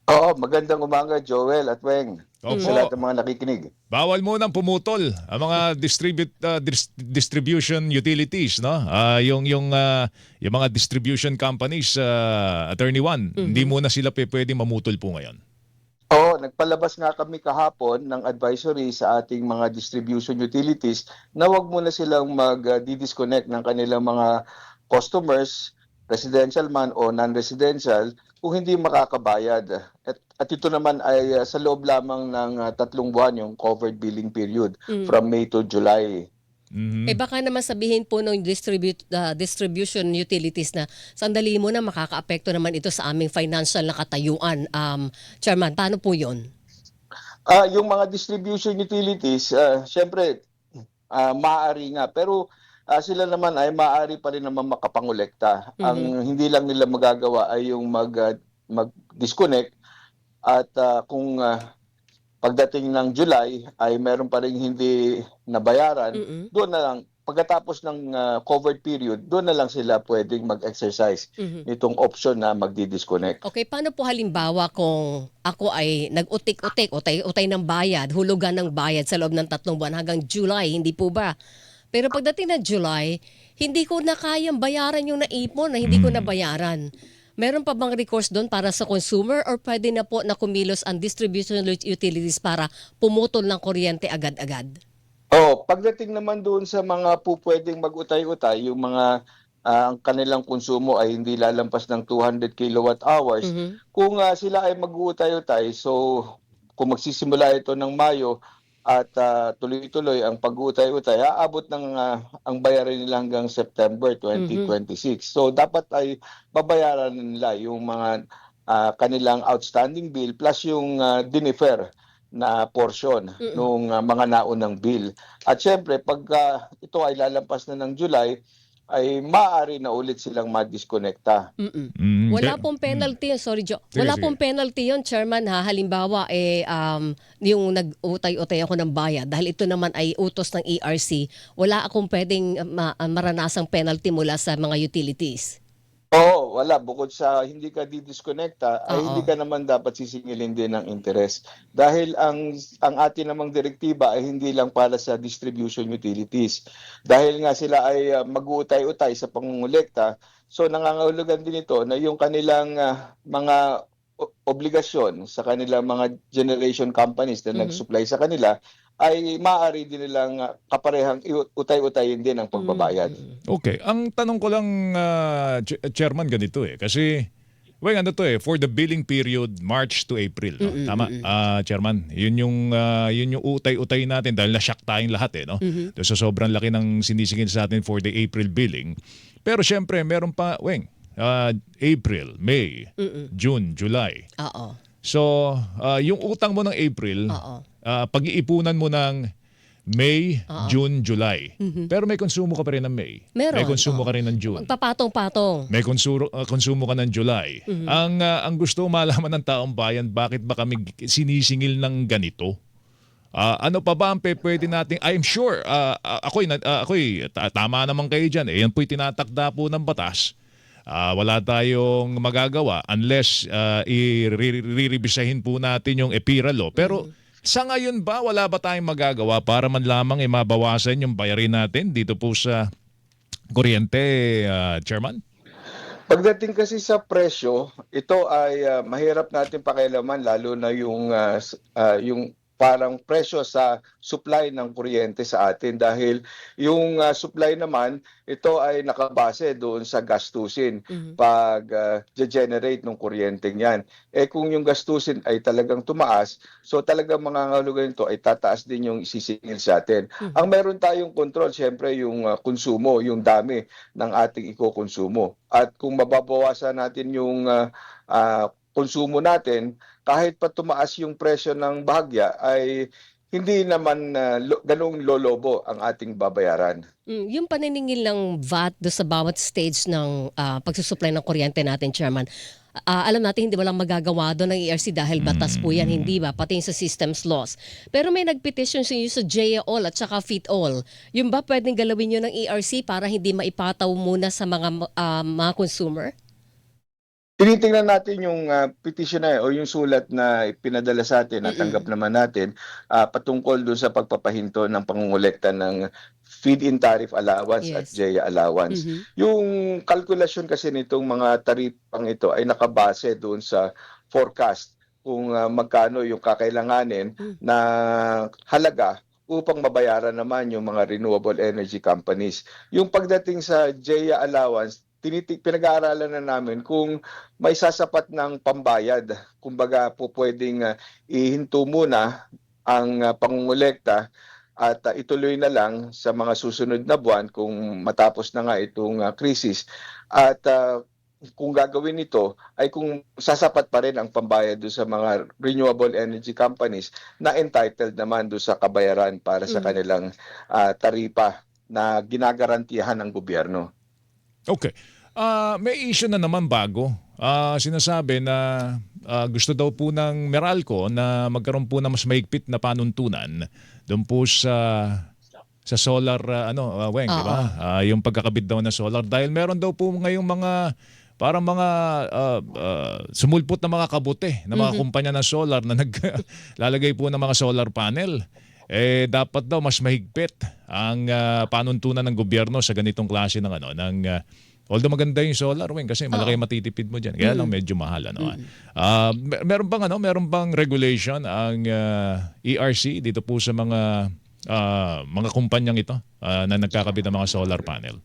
Oo, magandang umaga Joel at Weng. Sa lahat Opo, ng mga nakikinig. bawal munang pumutol ang mga distribution utilities, no? Yung mga distribution companies, Attorney Juan, hindi Mhm. muna sila pwedeng mamutol po ngayon. Oo, nagpalabas nga kami kahapon ng advisory sa ating mga distribution utilities na wag muna silang mag-disconnect ng kanilang mga customers, residential man o non-residential, kung hindi makakabayad. At ito naman ay sa loob lamang ng 3 buwan yung covered billing period Mm. from May to July. Eh Mhm. baka naman sabihin po ng distribution utilities na sandali muna makakaapekto naman ito sa aming financial na katayuan. Chairman, paano po yon? Yung mga distribution utilities, siyempre maaari nga pero sila naman ay maaari pa rin naman makapangolekta. Mhm. Ang hindi lang nila magagawa ay yung mag-disconnect at kung pagdating ng July ay meron pa ring hindi nabayaran, Mm. doon na lang pagkatapos ng covered period, doon na lang sila puwedeng mag-exercise Mhm. nitong option na magdi-disconnect. Okay, paano po halimbawa kung ako ay nag-utik-utik, utay-utay ng bayad, hulugan ng bayad sa loob ng 3 buwan hanggang July, hindi po ba? Pero pagdating ng July, hindi ko na kayang bayaran yung naipon na hindi ko Mm. nabayaran. Meron pa bang recourse doon para sa consumer or pwede na po na kumilos ang distribution utilities para pumutol ng kuryente agad-agad? Pagdating naman doon sa mga pupuwedeng mag-utay-utay, yung mga, ang kanilang konsumo ay hindi lalampas ng 200 kilowatt hours, Mhm. kung sila ay mag-uutay-utay, so kung magsisimula ito ng Mayo at tuloy-tuloy ang pag-uutay-utay, aabot ng ang bayarin nila hanggang September Mhm. 2026. So dapat ay babayaran nila yung mga kanilang outstanding bill plus yung dinefer na porsyon Mm. nung mga naunang bill. At siyempre pagka ito ay lalampas na ng July, ay maaari na ulit silang madiskonekta. Mm. Mm. Wala pong penalty yun, sorry Sige, wala sige. pong penalty yun, Chairman, ha? Halimbawa, yung nag-utay-utay ako ng bayad dahil ito naman ay utos ng ERC, wala akong pwedeng maranasang penalty mula sa mga utilities. Oo, wala. Bukod sa hindi ka didiskonekta, ay hindi Oo. ka naman dapat sisingilin din ng interes. Dahil ang atin namang direktiba ay hindi lang para sa distribution utilities. Dahil nga sila ay mag-uutay-utay sa pangungulekta, so nangangahulugan din ito na yung kanilang mga obligasyon sa kanilang mga generation companies na Mhm. nag-supply sa kanila ay maaari din nilang kaparehang utay-utayin din ang Mm, pagbabayad. mm. Okay, ang tanong ko lang, Chairman, ganito eh. Kasi, well, ano to eh, for the billing period, March to April, no? Mm, Tama, mm. Chairman? Yun yung utay-utay natin dahil na-shock tayong lahat eh, no? Mhm. So, sobrang laki ng sinisingil sa atin for the April billing. Pero syempre, meron pa, Weng, April, May, Mm. June, July. Oo. So, yung utang mo ng April, Oo. pag-iipunan mo ng May, Oo. June, July. Mhm. Pero may konsumo ka pa rin ng May. May Meron, konsumo oo. ka rin ng June. Magpapatong-patong. May konsumo ka ng July. Mhm. Ang gusto malaman ng taong bayan, bakit ba kami sinisingil ng ganito? Ano pa ba ang pwede nating, I'm sure, tama naman kayo dyan. Yan po'y tinatakda po ng batas. Wala tayong magagawa unless i-revisahin po natin yung EPIRA law. Pero Mhm. sa ngayon ba, wala ba tayong magagawa para man lamang mabawasan yung bayarin natin dito po sa kuryente, Chairman? Pagdating kasi sa presyo, ito ay mahirap natin pakialaman lalo na yung parang presyo sa supply ng kuryente sa atin dahil yung supply naman, ito ay nakabase doon sa gastusin Mhm. pag generate ng kuryente niyan. Eh kung yung gastusin ay talagang tumaas, so talagang mangangahulugan nito ay tataas din yung isisingil sa atin. Ang Mhm. meron tayong control, siyempre yung konsumo, yung dami ng ating ikokonsumo. At kung mababawasan natin yung konsumo natin, kahit pa tumaas yung presyo ng bahagya, ay hindi naman ganong lolobo ang ating babayaran. Yung paniningil ng VAT do sa bawat stage ng pagsusupply ng kuryente natin, Chairman, alam natin hindi walang magagawa doon ng ERC dahil batas po yan, Mm. hindi ba? Pati yung sa systems laws. Pero may nagpetition sa JA All at saka FIT All. Yung ba pwedeng galawin yun ng ERC para hindi maipataw muna sa mga consumer? Tinitingnan natin yung petition na o yung sulat na pinadala sa atin at tanggap naman natin patungkol doon sa pagpapahinto ng pangungulekta ng feed-in tariff allowance at Yes. JEA allowance. Mhm. Yung kalkulasyon kasi nitong mga taripang ito ay nakabase doon sa forecast kung magkano yung kakailanganin na halaga upang mabayaran naman yung mga renewable energy companies. Yung pagdating sa JEA allowance, pinag-aaralan na namin kung may sasapat ng pambayad. Kumbaga po pwedeng ihinto muna ang pangungulekta at ituloy na lang sa mga susunod na buwan kung matapos na nga itong krisis. At kung gagawin ito ay kung sasapat pa rin ang pambayad doon sa mga renewable energy companies na entitled naman doon sa kabayaran para sa kanilang taripa na ginagarantiyahan ng gobyerno. Okay. May issue na naman bago. Sinasabi na gusto daw po ng Meralco na magkaroon po na mas mahigpit na panuntunan doon po sa solar Weng, di ba? Yung pagkakabit daw na solar dahil meron daw po ngayong mga parang mga sumulpot na mga kabute na mga kumpanya ng solar na naglalagay po ng mga solar panel. Dapat daw mas mahigpit ang panuntunan ng gobyerno sa ganitong klase ng although maganda yung solar, Weng, kasi malaki matitipid mo diyan. Kaya lang medyo mahal meron bang regulation ang ERC dito po sa mga kumpanyang ito na nagkakabit ng mga solar panel?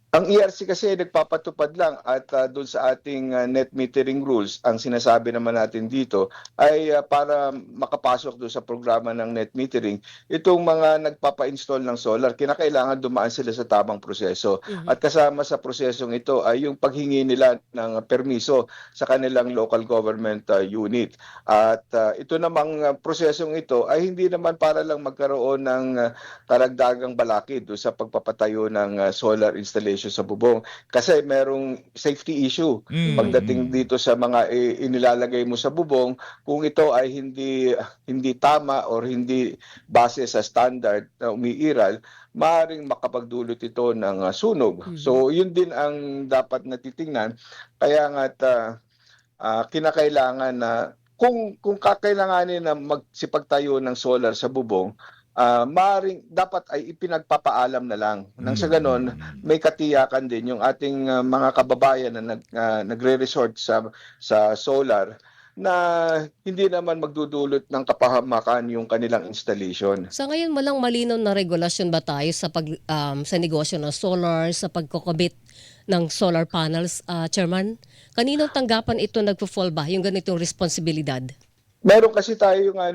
Ang ERC kasi nagpapatupad lang at doon sa ating net metering rules, ang sinasabi naman natin dito ay para makapasok doon sa programa ng net metering, itong mga nagpapa-install ng solar, kinakailangan dumaan sila sa tamang proseso. At kasama sa prosesong ito ay yung paghingi nila ng permiso sa kanilang local government unit. At ito namang prosesong ito ay hindi naman para lang magkaroon ng karagdagang balakid doon sa pagpapatayo ng solar installation sa bubong kasi merong safety issue pagdating dito sa mga inilalagay mo sa bubong kung ito ay hindi tama or hindi base sa standard na umiiral, maaaring makapagdulot ito ng sunog. So yun din ang dapat natitingnan, kaya nga't kinakailangan na kung kakailanganin na magsipagtayo ng solar sa bubong, maaaring dapat ay ipinagpapaalam na lang. Nang sa ganon, may katiyakan din yung ating mga kababayan na nagre-resort sa solar na hindi naman magdudulot ng kapahamakan yung kanilang installation. Sa ngayon, walang malinaw na regulasyon ba tayo sa negosyo ng solar, sa pagkukabit ng solar panels, Chairman? Kaninong tanggapan ito nagpo-fall ba, yung ganitong responsibilidad? Meron kasi tayo nga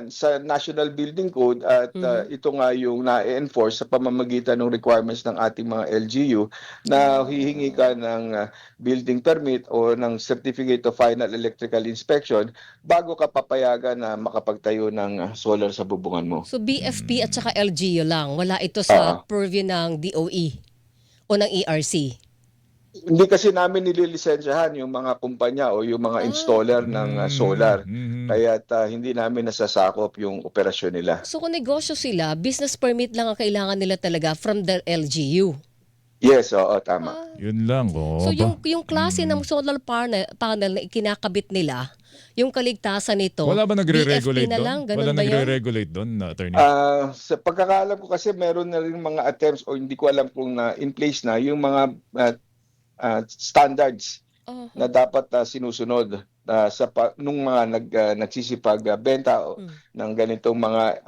sa National Building Code at ito nga yung na-enforce sa pamamagitan ng requirements ng ating mga LGU na hihingi ka ng building permit o ng Certificate of Final Electrical Inspection bago ka papayagan na makapagtayo ng solar sa bubungan mo. So BFP at saka LGU lang, wala ito sa purview ng DOE o ng ERC? Hindi kasi namin nililisensyahan yung mga kumpanya o yung mga installer ng solar. Kaya hindi namin nasasakop yung operasyon nila. So kung negosyo sila, business permit lang ang kailangan nila talaga from the LGU? Yes, oo, tama. Yun lang. So yung klase ng solar panel na ikinakabit nila, yung kaligtasan nito, wala ba BFP nagre-regulate na doon? lang? Ganun Wala ba yun? nagre-regulate doon, attorney? Sa pagkakaalam ko kasi meron na rin mga attempts o hindi ko alam kung in place na yung mga standards na dapat sinusunod nung mga nagsisipag ng ganitong mga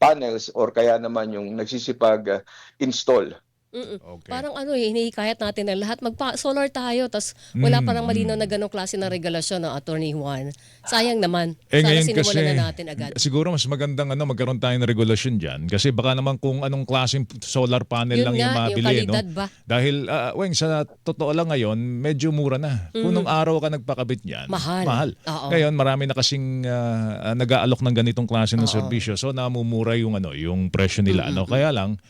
panels or kaya naman yung nagsisipag install. Okay. Parang hinihikayat natin na lahat magpa-solar tayo tas wala parang malinaw na ganong klase ng regulasyon ng Attorney Juan. Sayang naman. Sana Ngayon sinimulan kasi, na natin agad. siguro mas magandang magkaroon tayo ng regulasyon dyan kasi baka naman kung anong klaseng solar panel Yun lang yung nga, mabili. yung kalidad ba? Dahil, Weng, sa totoo lang ngayon, medyo mura na. Kung nung araw ka nagpakabit niyan, Mahal. Oo. Ngayon, marami na kasing nag-aalok ng ganitong klase ng serbisyo. So, namumura yung, yung presyo nila. Kaya lang,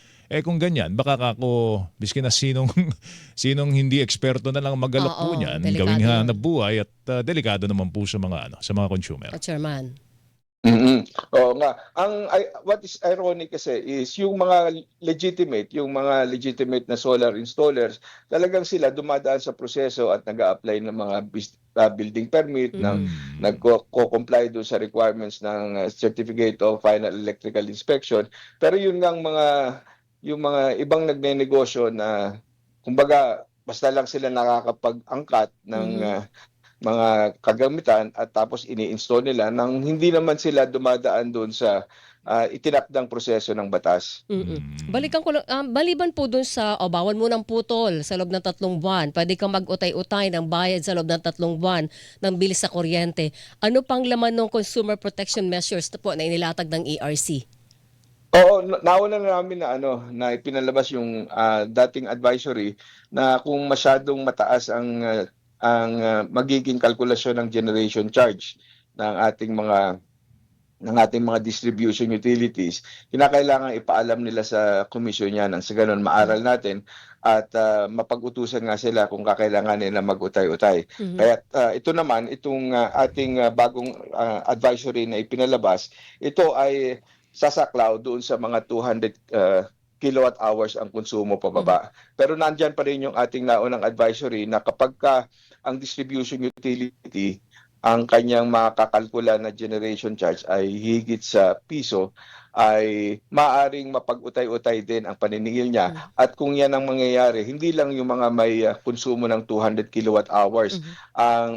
kung ganyan, baka kako, biskin na sinong hindi eksperto na lang mag-alok po niyan, delikado gawing yun. hanap buhay at delikado naman po sa mga consumer. Chairman. Oo nga. What is ironic kasi is yung mga legitimate na solar installers, talagang sila dumadaan sa proseso at nag-a-apply ng mga building permit, ng Mm. comply doon sa requirements ng Certificate of Final Electrical Inspection. Pero yun ngang yung mga ibang nagnenegosyo na kumbaga basta lang sila nakakapag-angkat ng Mhm. mga kagamitan at tapos ini-install nila nang hindi naman sila dumadaan doon sa itinakdang proseso ng batas. Mm. Balikan ko lang, maliban po dun sa bawal mo ng putol sa loob ng 3 buwan, pwede kang mag-utay-utay ng bayad sa loob ng 3 buwan ng bill sa kuryente. Ano pang laman ng consumer protection measures na po na inilatag ng ERC? Oo, nauna na namin na ipinalabas yung dating advisory na kung masyadong mataas ang magiging kalkulasyon ng generation charge ng ating mga distribution utilities, kinakailangan ipaalam nila sa komisyon yan nang sa ganun maaral natin at mapag-utusan nga sila kung kakailanganin na mag-utay-utay. Mhm. Kaya ito naman, itong ating bagong advisory na ipinalabas, ito ay sasaklaw doon sa mga 200 kilowatt hours ang konsumo Mhm. pababa. Pero nandyan pa rin yung ating naunang advisory na kapag ang distribution utility ang kanyang makakalkula na generation charge ay higit sa piso, ay maaring mapag-utay-utay din ang paniningil niya. Mhm. At kung yan ang mangyayari, hindi lang yung mga may konsumo ng 200 kilowatt hours Mhm. ang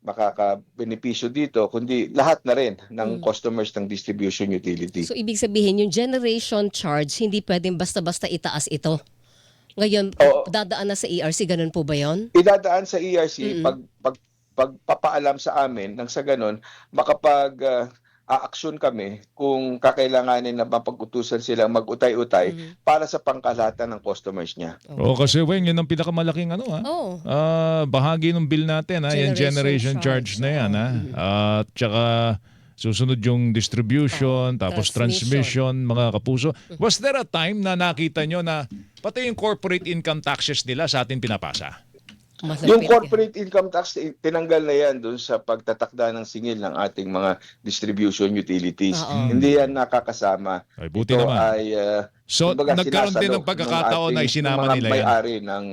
makakabenepisyo dito, kundi lahat na rin ng Mhm. customers ng distribution utility. So ibig sabihin yung generation charge hindi pwedeng basta-basta itaas ito. Ngayon Oo, dadaan na sa ERC, ganun po ba 'yon? idadaan sa ERC Mm. pagpapaalam sa amin nang sa gano'n aaksyon kami kung kakailanganin na mapag-utusan silang mag-utay-utay Mhm. para sa pangkalahatan ng customers niya. Oo, Okay. kasi Weng, yun ang pinakamalaking Oh, bahagi ng bill natin, yung generation generation charge charge. na yan. Oo. Mhm. At tsaka susunod yung distribution, Oo, tapos transmission. transmission, mga kapuso. Was there a time na nakita nyo na pati yung corporate income taxes nila sa atin pinapasa? Yung Masagpit yan. corporate income tax, tinanggal na yan doon sa pagtatakda ng singil ng ating mga distribution utilities. Oo. Hindi yan nakakasama. Ay, buti Ito naman. ay So, kumbaga nagkaroon din sinasalo ng pagkakataon na ng isinama mga nila yan. may-ari ng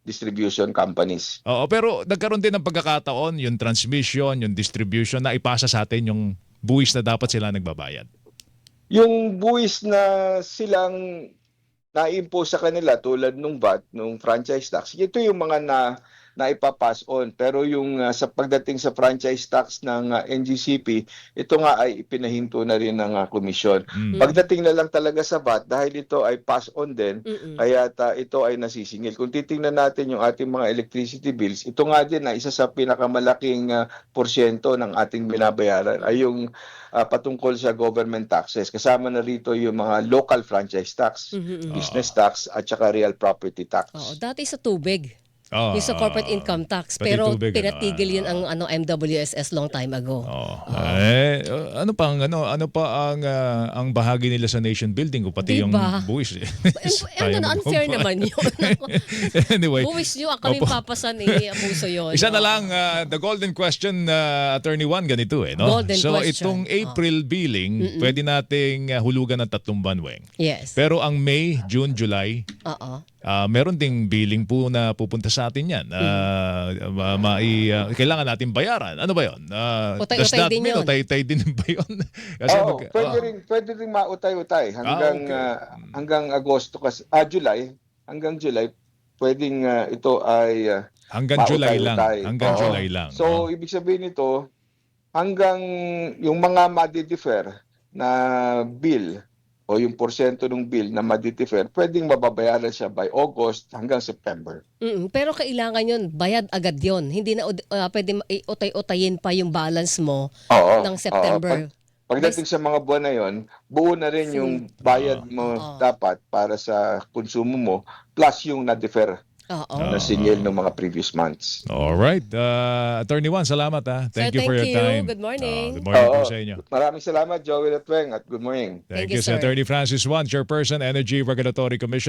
distribution companies. Oo, pero nagkaroon din ng pagkakataon, yung transmission, yung distribution, na ipasa sa atin yung buwis na dapat sila nagbabayad. Yung buwis na silang na-impose sa kanila tulad nung VAT, nung franchise tax, ito yung mga naipapass on. Pero yung sa pagdating sa franchise tax ng NGCP, ito nga ay ipinahinto na rin ng komisyon. Mm. Pagdating na lang talaga sa VAT, dahil ito ay pass on din, Mm-mm. kaya ito ay nasisingil. Kung titingnan natin yung ating mga electricity bills, ito nga din na isa sa pinakamalaking porsyento ng ating binabayaran ay yung patungkol sa government taxes. Kasama na rito yung mga local franchise tax, Mhm. business tax, at saka real property tax. Oo, dati sa tubig. Oo, Yung sa corporate income tax. pati Pero tubig, pinatigil yun ang MWSS long time ago. Oo. Ano pa ang bahagi nila sa nation building ko pati yung Diba? buwis. Unfair naman yun. Anyway, Buwis nyo, kami Opo. papasan abuso yun. isa na lang, the golden question, Attorney Juan, ganito no? Golden So question. itong April billing, pwede nating hulugan ng 3 buwan, Weng. Yes. Pero ang May, June, July, Oo. meron ding billing po na pupunta sa atin yan. Kailangan natin bayaran. Ano ba yun? Utay-utay Does that din mean yun. utay-utay din ba yun? Kasi Oo, pwede rin mautay-utay hanggang okay. hanggang Agosto kasi July, hanggang July pwedeng ito ay Hanggang July lang. mautay-utay. Hanggang Oo. July lang. So ibig sabihin nito hanggang yung mga madi-defer na bill o yung porsyento ng bill na madi-defer, pwedeng mababayaran siya by August hanggang September. Pero kailangan yun, bayad agad yun. Hindi na pwede utay-utayin pa yung balance mo Oo. ng September. Pagdating sa mga buwan na yon, buo na rin yung bayad mo Oo. dapat para sa konsumo mo plus yung na-defer Oo. na singil ng mga previous months. Alright. Attorney Juan, salamat. Thank you for your time. Good morning. Good morning po Oo. sa inyo. Maraming salamat, Joel at Weng, at good morning. Thank Thank you, you, sir. Attorney Francis Juan, Chairperson, Energy Regulatory Commission.